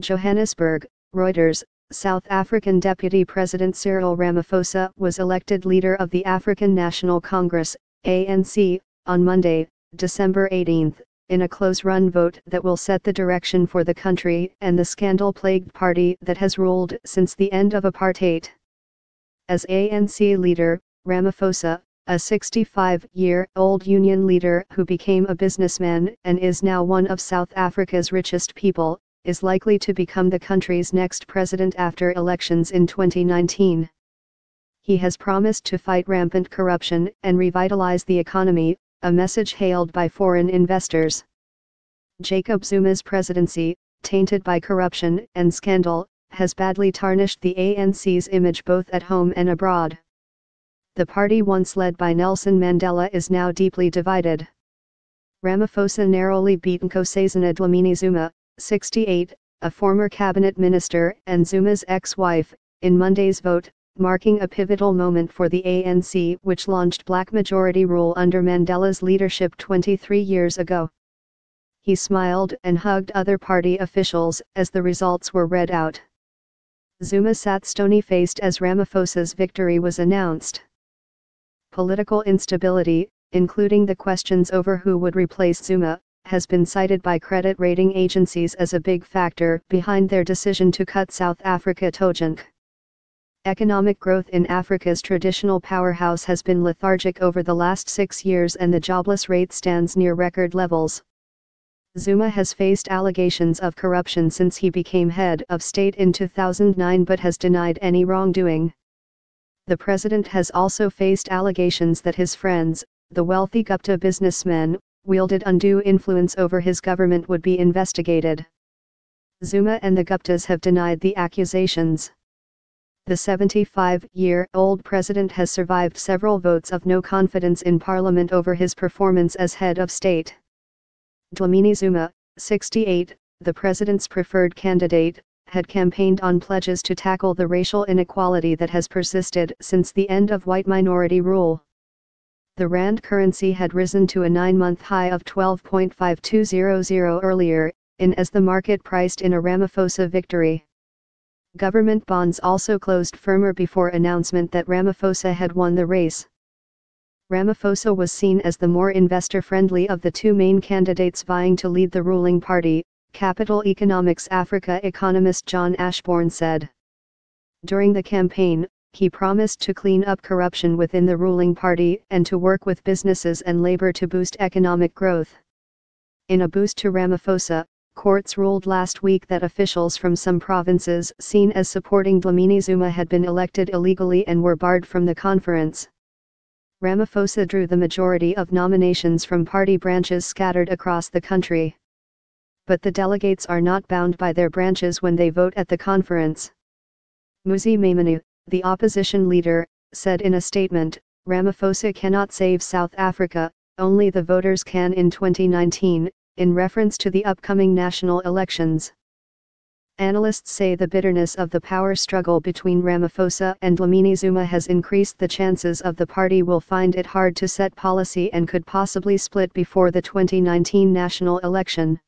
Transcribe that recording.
Johannesburg, Reuters. South African Deputy President Cyril Ramaphosa was elected leader of the African National Congress, ANC, on Monday, December 18, in a close-run vote that will set the direction for the country and the scandal-plagued party that has ruled since the end of apartheid. As ANC leader, Ramaphosa, a 65-year-old union leader who became a businessman and is now one of South Africa's richest people, is likely to become the country's next president after elections in 2019. He has promised to fight rampant corruption and revitalize the economy, a message hailed by foreign investors. Jacob Zuma's presidency, tainted by corruption and scandal, has badly tarnished the ANC's image both at home and abroad. The party once led by Nelson Mandela is now deeply divided. Ramaphosa narrowly beat Nkosazana Dlamini Zuma, 68, a former cabinet minister and Zuma's ex-wife, in Monday's vote, marking a pivotal moment for the ANC, which launched black majority rule under Mandela's leadership 23 years ago. He smiled and hugged other party officials as the results were read out. Zuma sat stony-faced as Ramaphosa's victory was announced. Political instability, including the questions over who would replace Zuma, has been cited by credit rating agencies as a big factor behind their decision to cut South Africa Tojunk. Economic growth in Africa's traditional powerhouse has been lethargic over the last 6 years and the jobless rate stands near record levels. Zuma has faced allegations of corruption since he became head of state in 2009 but has denied any wrongdoing. The president has also faced allegations that his friends, the wealthy Gupta businessmen, wielded undue influence over his government would be investigated. Zuma and the Guptas have denied the accusations. The 75-year-old president has survived several votes of no confidence in parliament over his performance as head of state. Dlamini Zuma, 68, the president's preferred candidate, had campaigned on pledges to tackle the racial inequality that has persisted since the end of white minority rule. The rand currency had risen to a 9-month high of 12.5200 earlier, as the market priced in a Ramaphosa victory. Government bonds also closed firmer before announcement that Ramaphosa had won the race. Ramaphosa was seen as the more investor-friendly of the two main candidates vying to lead the ruling party, Capital Economics Africa economist John Ashbourne said. During the campaign, he promised to clean up corruption within the ruling party and to work with businesses and labor to boost economic growth. In a boost to Ramaphosa, courts ruled last week that officials from some provinces seen as supporting Dlamini Zuma had been elected illegally and were barred from the conference. Ramaphosa drew the majority of nominations from party branches scattered across the country. But the delegates are not bound by their branches when they vote at the conference. Muzi Maimane, the opposition leader, said in a statement, "Ramaphosa cannot save South Africa, only the voters can in 2019, in reference to the upcoming national elections." Analysts say the bitterness of the power struggle between Ramaphosa and Dlamini Zuma has increased the chances of the party will find it hard to set policy and could possibly split before the 2019 national election.